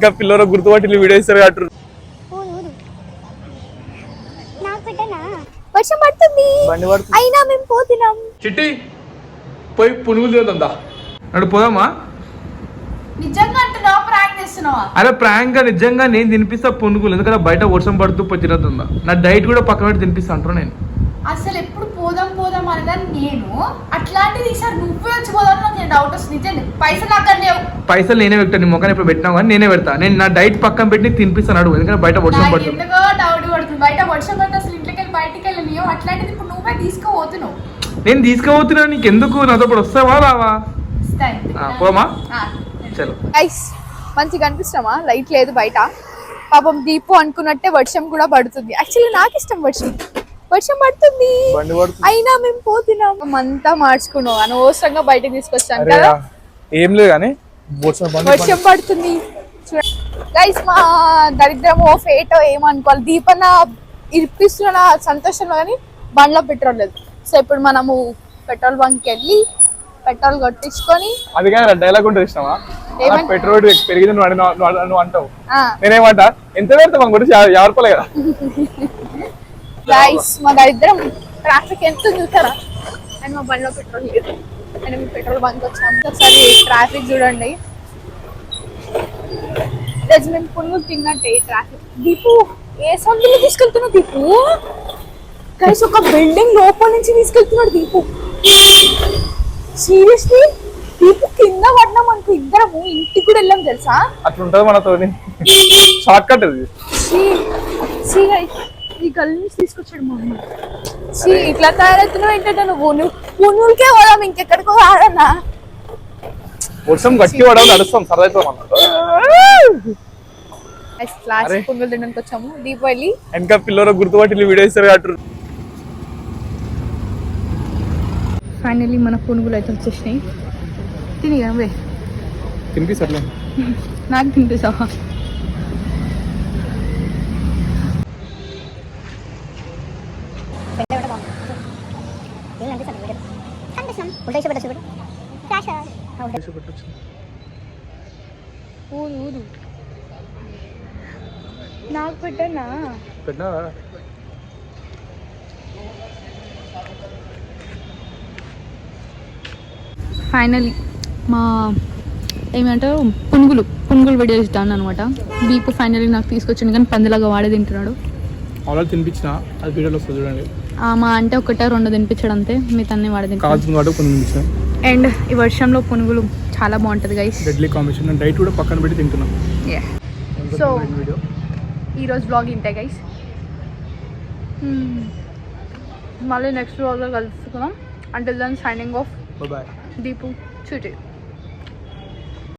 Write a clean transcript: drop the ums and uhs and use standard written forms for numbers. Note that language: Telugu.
ఇంకా పిల్లలు గుర్తుపట్టి వీడియో ఇస్తారు అటు వర్షం పడుతుంది అయినా మేము పోతున్నాం. చిట్టి పోయి పునుగులు తిందా అడు పోదామా? నిజంగా అంటున్నావా ప్రాంక్ చేస్తున్నావా? అరే ప్రాంక్ గా నిజంగా నేను తినిపిస్తా పునుగులు, ఎందుకంటే బయట వర్షం పడుతూ పోయి తినదుందా. నా డైట్ కూడా పక్కన పెట్టి తినిపిస్తా అంటారు. నేను అసలు ఎప్పుడు పోదాం పోదాం అనేదాన్ని నేను, అట్లాంటిది ఈసారి నువ్వే వచ్చి పోదాం నాకు డౌట్ వస్తుంది. నిజంగా పైసలు అక్కడ లేవు. పైసలు నేనే పెట్టాను, నీ మొక్కని ఇప్పుడు పెట్టినావు కానీ నేనే పెడతా. నేను నా డైట్ పక్కన పెట్టి తినిపిస్తాను అడుగు, ఎందుకంటే బయట వర్షం పడుతుంది. ఎందుకో డౌట్ పడుతుంది, బయట వర్షం పడితే అసలు ఇంట్లోకి వెళ్ళి బయటికి వెళ్ళలేవు. అట్లాంటిది ఇప్పుడు నువ్వే తీసుకోపోతున్నావు. నేను తీసుకోబోతున్నా, నీకు ఎందుకు? నాతో ఇప్పుడు వస్తావా రావా? పోమా చలో. మంచిగా అనిపిస్తామా? లైట్ లేదు బయట, పాపం దీపు అనుకున్నట్టే వర్షం కూడా పడుతుంది. యాక్చువల్లీ నాకు ఇష్టం వర్షం, వర్షం పడుతుంది అయినా మేము పోతున్నాం. అంతా మార్చుకున్నాం, అనవసరంగా బయటకు తీసుకొచ్చాను కదా. ఏం లేదు కానీ వర్షం పడుతుంది. గైస్ మా దరిద్రమో ఫేటో ఏమనుకోవాలి, దీపన్న ఇప్పిస్తున్న సంతోషంలో కానీ బండ్లో పెట్రోల్ లేదు. సో ఇప్పుడు మనము పెట్రోల్ బంక్ వెళ్ళి పెట్రోల్ కొట్టించుకొని, అది కానీ డైలాగ్ ఉంటుంది ఇష్టమా? పెట్రోల్ పెరిగింది నువ్వు అంటావు, నేనేమంటా ఎంత పెడతా మన గురించి 50 రూపాయలే కదా. గైస్ మా దరిద్రం ట్రాఫిక్ ఎంత చూసారా, అండ్ మా బండిలో పెట్రోల్ లేదు. అండ్ మేము పెట్రోల్ బంక్ వచ్చాము. ఒకసారి ట్రాఫిక్ చూడండి, మేము పునుగులు తిన్నట్టే ట్రాఫిక్. దీపు ఏ సొంతలో తీసుకెళ్తున్నావు దీపు? గైస్ ఒక బిల్డింగ్ లోపల నుంచి తీసుకెళ్తున్నాడు దీపు. సీరియస్లీ దీపు కింద పడినాం అనుకో, ఇద్దరము ఇంటికి కూడా వెళ్ళాం తెలుసా. అట్లుంటది మనతో, షార్ట్ కట్ అది. ఈ గల్లి నుంచి తీసుకొచ్చాడు మా అమ్మ. ఇట్లా తయారవుతున్నావు ఏంటంటే నువ్వు పునుగులకే పోదాం, ఇంకెక్కడికో ఆడన్నా. వర్షం గట్టి పడవ నడుస్తాం సరదా. పునుగులు తినడానికి వచ్చాము దీపావళి. ఇంకా పిల్లలు గుర్తుపట్టి వీడియో ఇస్తారు అటు. ఫైనల్లీ మన పునుగులు అయితే వచ్చేసినాయి. తిని అవే తినిపిస్తలే, నాకు తినిపిస్తావా? ఊదు నాకు పెట్టనా? ఫైనలీ మా ఏమంటారు పునుగులు వీడియో ఇస్తాను అనమాట. దీపు ఫైనలీ నాకు తీసుకొచ్చింది, కానీ పందిలాగా వాడే తింటున్నాడు. తినిపించిన అది వీడియోలో చూడండి. మా అంటే ఒకటే 2 తినిపించాడు అంతే, మీ తన్నే వాడే తింటాడు. అండ్ ఈ వర్షంలో పునుగులు చాలా బాగుంటుంది గైస్, డెడ్లీ కాంబినేషన్. డైట్ కూడా పక్కన పెట్టి తింటున్నాం. సో ఈరోజు బ్లాగ్ ఇంతే గైస్, మళ్ళీ నెక్స్ట్ బ్లాగ్లో కలుసుకుందాం. Until then signing off. Bye. Deepu చూచి.